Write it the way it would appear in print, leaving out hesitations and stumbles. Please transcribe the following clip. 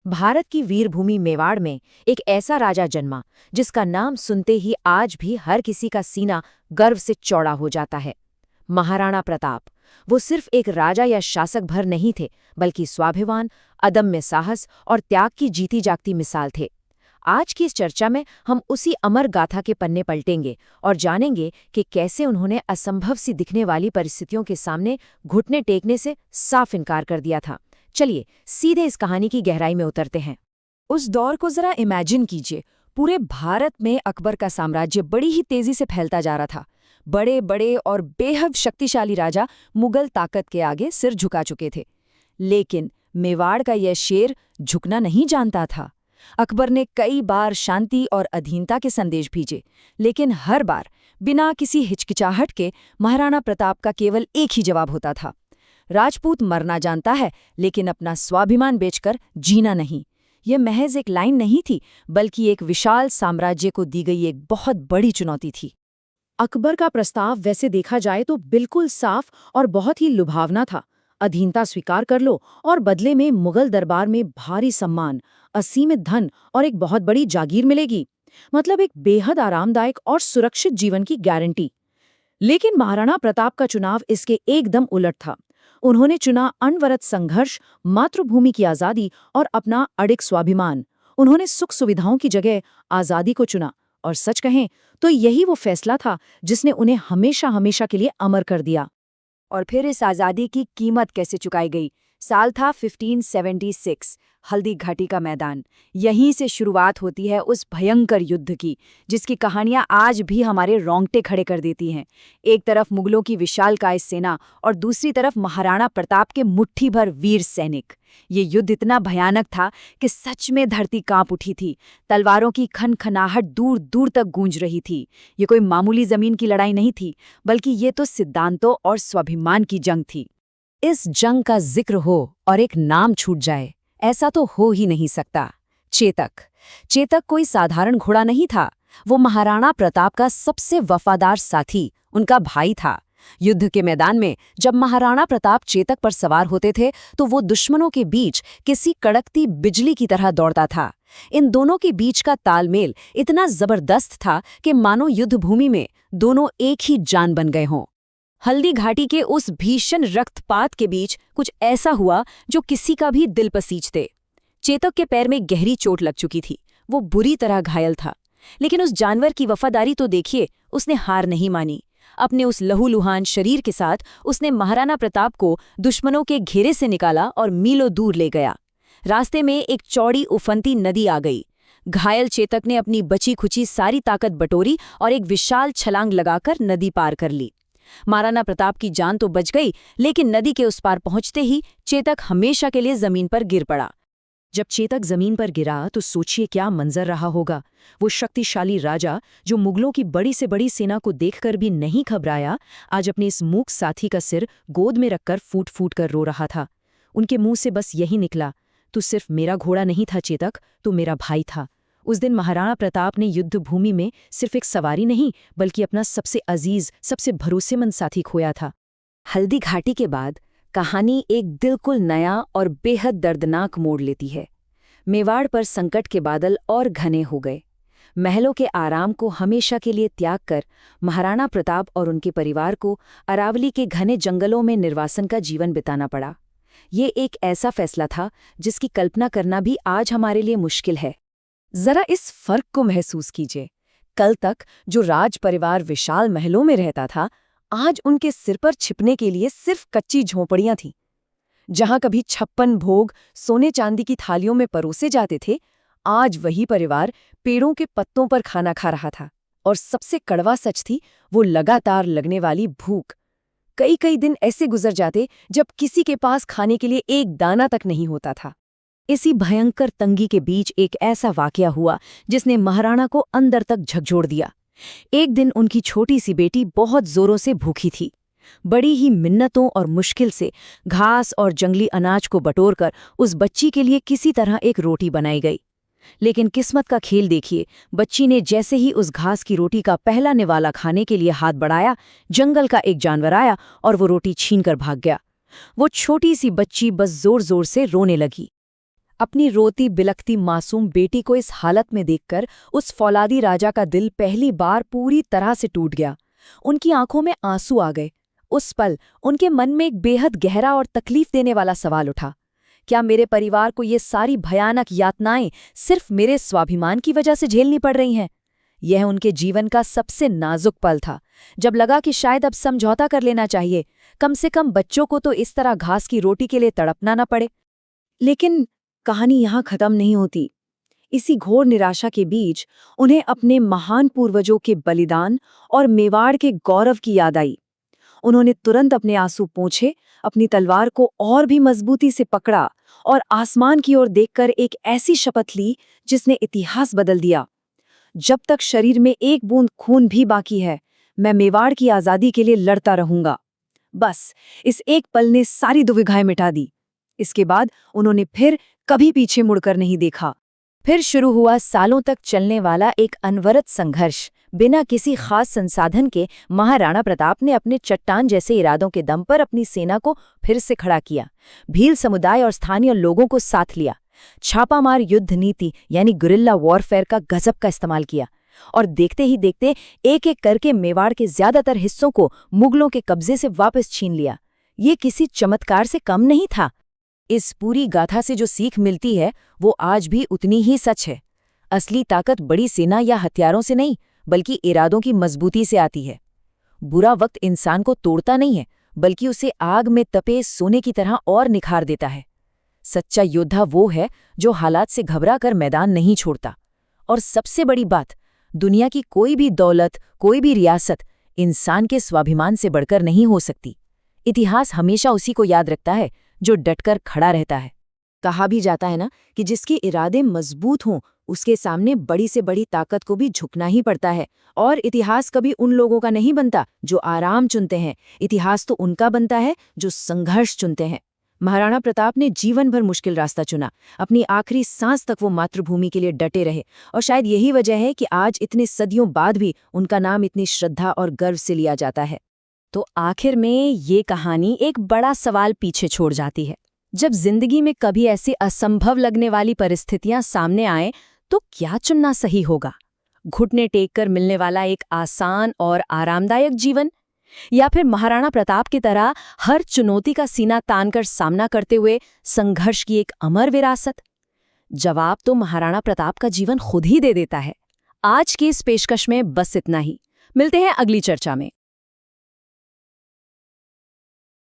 भारत की वीरभूमि मेवाड़ में एक ऐसा राजा जन्मा जिसका नाम सुनते ही आज भी हर किसी का सीना गर्व से चौड़ा हो जाता है। महाराणा प्रताप। वो सिर्फ एक राजा या शासक भर नहीं थे, बल्कि स्वाभिमान, अदम्य साहस और त्याग की जीती जागती मिसाल थे। आज की इस चर्चा में हम उसी अमर गाथा के पन्ने पलटेंगे और जानेंगे कि कैसे उन्होंने असंभव सी दिखने वाली परिस्थितियों के सामने घुटने टेकने से साफ इनकार कर दिया था। चलिए सीधे इस कहानी की गहराई में उतरते हैं। उस दौर को जरा इमेजिन कीजिए। पूरे भारत में अकबर का साम्राज्य बड़ी ही तेजी से फैलता जा रहा था। बड़े बड़े और बेहद शक्तिशाली राजा मुगल ताकत के आगे सिर झुका चुके थे। लेकिन मेवाड़ का यह शेर झुकना नहीं जानता था। अकबर ने कई बार शांति और अधीनता के संदेश भेजे, लेकिन हर बार बिना किसी हिचकिचाहट के महाराणा प्रताप का केवल एक ही जवाब होता था। राजपूत मरना जानता है, लेकिन अपना स्वाभिमान बेचकर जीना नहीं। यह महज एक लाइन नहीं थी, बल्कि एक विशाल साम्राज्य को दी गई एक बहुत बड़ी चुनौती थी। अकबर का प्रस्ताव वैसे देखा जाए तो बिल्कुल साफ और बहुत ही लुभावना था। अधीनता स्वीकार कर लो और बदले में मुगल दरबार में भारी सम्मान, असीमित धन और एक बहुत बड़ी जागीर मिलेगी। मतलब एक बेहद आरामदायक और सुरक्षित जीवन की गारंटी। लेकिन महाराणा प्रताप का चुनाव इसके एकदम उलट था। उन्होंने चुना अनवरत संघर्ष, मातृभूमि की आज़ादी और अपना अडिग स्वाभिमान। उन्होंने सुख सुविधाओं की जगह आज़ादी को चुना, और सच कहें तो यही वो फैसला था जिसने उन्हें हमेशा हमेशा के लिए अमर कर दिया। और फिर इस आज़ादी की कीमत कैसे चुकाई गई? साल था 1576, हल्दी घाटी का मैदान। यहीं से शुरुआत होती है उस भयंकर युद्ध की, जिसकी कहानियां आज भी हमारे रोंगटे खड़े कर देती हैं। एक तरफ मुगलों की विशालकाय सेना और दूसरी तरफ महाराणा प्रताप के मुट्ठी भर वीर सैनिक। ये युद्ध इतना भयानक था कि सच में धरती कांप उठी थी। तलवारों की खनखनाहट दूर दूर तक गूंज रही थी। ये कोई मामूली जमीन की लड़ाई नहीं थी, बल्कि ये तो सिद्धांतों और स्वाभिमान की जंग थी। इस जंग का जिक्र हो और एक नाम छूट जाए, ऐसा तो हो ही नहीं सकता। चेतक। चेतक कोई साधारण घोड़ा नहीं था। वो महाराणा प्रताप का सबसे वफादार साथी, उनका भाई था। युद्ध के मैदान में जब महाराणा प्रताप चेतक पर सवार होते थे तो वो दुश्मनों के बीच किसी कड़कती बिजली की तरह दौड़ता था। इन दोनों के बीच का तालमेल इतना जबरदस्त था कि मानो युद्ध भूमि में दोनों एक ही जान बन गए हों। हल्दी घाटी के उस भीषण रक्तपात के बीच कुछ ऐसा हुआ जो किसी का भी दिल पसीजते। चेतक के पैर में गहरी चोट लग चुकी थी। वो बुरी तरह घायल था। लेकिन उस जानवर की वफादारी तो देखिए, उसने हार नहीं मानी। अपने उस लहूलुहान शरीर के साथ उसने महाराणा प्रताप को दुश्मनों के घेरे से निकाला और मीलों दूर ले गया। रास्ते में एक चौड़ी उफनती नदी आ गई। घायल चेतक ने अपनी बची खुची सारी ताकत बटोरी और एक विशाल छलांग लगाकर नदी पार कर ली। महाराणा प्रताप की जान तो बच गई, लेकिन नदी के उस पार पहुंचते ही चेतक हमेशा के लिए जमीन पर गिर पड़ा। जब चेतक जमीन पर गिरा तो सोचिए क्या मंजर रहा होगा। वो शक्तिशाली राजा जो मुगलों की बड़ी से बड़ी सेना को देखकर भी नहीं घबराया, आज अपने इस मूक साथी का सिर गोद में रखकर फूट फूट कर रो रहा था। उनके मुंह से बस यही निकला, तू सिर्फ मेरा घोड़ा नहीं था चेतक, तू मेरा भाई था। उस दिन महाराणा प्रताप ने युद्ध भूमि में सिर्फ एक सवारी नहीं, बल्कि अपना सबसे अजीज, सबसे भरोसेमंद साथी खोया था। हल्दी घाटी के बाद कहानी एक बिल्कुल नया और बेहद दर्दनाक मोड़ लेती है। मेवाड़ पर संकट के बादल और घने हो गए। महलों के आराम को हमेशा के लिए त्याग कर महाराणा प्रताप और उनके परिवार को अरावली के घने जंगलों में निर्वासन का जीवन बिताना पड़ा। ये एक ऐसा फैसला था जिसकी कल्पना करना भी आज हमारे लिए मुश्किल है। जरा इस फर्क को महसूस कीजिए। कल तक जो राज परिवार विशाल महलों में रहता था, आज उनके सिर पर छिपने के लिए सिर्फ कच्ची झोंपड़ियां थीं। जहां कभी 56 भोग सोने चांदी की थालियों में परोसे जाते थे, आज वही परिवार पेड़ों के पत्तों पर खाना खा रहा था। और सबसे कड़वा सच थी वो लगातार लगने वाली भूख। कई कई दिन ऐसे गुजर जाते जब किसी के पास खाने के लिए एक दाना तक नहीं होता था। इसी भयंकर तंगी के बीच एक ऐसा वाकया हुआ जिसने महाराणा को अंदर तक झकझोर दिया। एक दिन उनकी छोटी सी बेटी बहुत जोरों से भूखी थी। बड़ी ही मिन्नतों और मुश्किल से घास और जंगली अनाज को बटोरकर उस बच्ची के लिए किसी तरह एक रोटी बनाई गई। लेकिन किस्मत का खेल देखिए, बच्ची ने जैसे ही उस घास की रोटी का पहला निवाला खाने के लिए हाथ बढ़ाया, जंगल का एक जानवर आया और वो रोटी छीनकर भाग गया। वो छोटी सी बच्ची बस जोर जोर से रोने लगी। अपनी रोती बिलखती मासूम बेटी को इस हालत में देखकर उस फौलादी राजा का दिल पहली बार पूरी तरह से टूट गया। उनकी आंखों में आंसू आ गए। उस पल उनके मन में एक बेहद गहरा और तकलीफ देने वाला सवाल उठा, क्या मेरे परिवार को ये सारी भयानक यातनाएं सिर्फ मेरे स्वाभिमान की वजह से झेलनी पड़ रही हैं? यह उनके जीवन का सबसे नाजुक पल था, जब लगा कि शायद अब समझौता कर लेना चाहिए, कम से कम बच्चों को तो इस तरह घास की रोटी के लिए तड़पना न पड़े। लेकिन कहानी यहाँ खत्म नहीं होती। इसी घोर निराशा के बीच उन्हें अपने महान पूर्वजों के बलिदान और मेवाड़ के गौरव की याद आई। उन्होंने तुरंत अपने आंसू पोंछे, अपनी तलवार को और भी मजबूती से पकड़ा और आसमान की ओर देखकर एक ऐसी शपथ ली जिसने इतिहास बदल दिया। जब तक शरीर में एक बूंद खून भी बाकी है, मैं मेवाड़ की आजादी के लिए लड़ता रहूंगा। बस इस एक पल ने सारी दुविधाएं मिटा दी। इसके बाद उन्होंने फिर कभी पीछे मुड़कर नहीं देखा। फिर शुरू हुआ सालों तक चलने वाला एक अनवरत संघर्ष। बिना किसी खास संसाधन के महाराणा प्रताप ने अपने चट्टान जैसे इरादों के दम पर अपनी सेना को फिर से खड़ा किया। भील समुदाय और स्थानीय लोगों को साथ लिया। छापामार युद्ध नीति यानी गुरिल्ला वॉरफेयर का गजब का इस्तेमाल किया और देखते ही देखते एक एक करके मेवाड़ के ज्यादातर हिस्सों को मुगलों के कब्जे से वापस छीन लिया। ये किसी चमत्कार से कम नहीं था। इस पूरी गाथा से जो सीख मिलती है वो आज भी उतनी ही सच है। असली ताकत बड़ी सेना या हथियारों से नहीं, बल्कि इरादों की मजबूती से आती है। बुरा वक्त इंसान को तोड़ता नहीं है, बल्कि उसे आग में तपे सोने की तरह और निखार देता है। सच्चा योद्धा वो है जो हालात से घबरा कर मैदान नहीं छोड़ता। और सबसे बड़ी बात, दुनिया की कोई भी दौलत, कोई भी रियासत इंसान के स्वाभिमान से बढ़कर नहीं हो सकती। इतिहास हमेशा उसी को याद रखता है जो डटकर खड़ा रहता है। कहा भी जाता है ना कि जिसके इरादे मजबूत हों उसके सामने बड़ी से बड़ी ताकत को भी झुकना ही पड़ता है। और इतिहास कभी उन लोगों का नहीं बनता जो आराम चुनते हैं, इतिहास तो उनका बनता है जो संघर्ष चुनते हैं। महाराणा प्रताप ने जीवन भर मुश्किल रास्ता चुना। अपनी आखिरी सांस तक वो मातृभूमि के लिए डटे रहे और शायद यही वजह है कि आज इतने सदियों बाद भी उनका नाम इतनी श्रद्धा और गर्व से लिया जाता है। तो आखिर में ये कहानी एक बड़ा सवाल पीछे छोड़ जाती है। जब जिंदगी में कभी ऐसी असंभव लगने वाली परिस्थितियां सामने आएं तो क्या चुनना सही होगा? घुटने टेक कर मिलने वाला एक आसान और आरामदायक जीवन, या फिर महाराणा प्रताप की तरह हर चुनौती का सीना तानकर सामना करते हुए संघर्ष की एक अमर विरासत? जवाब तो महाराणा प्रताप का जीवन खुद ही दे देता है। आज की इस पेशकश में बस इतना ही। मिलते हैं अगली चर्चा में।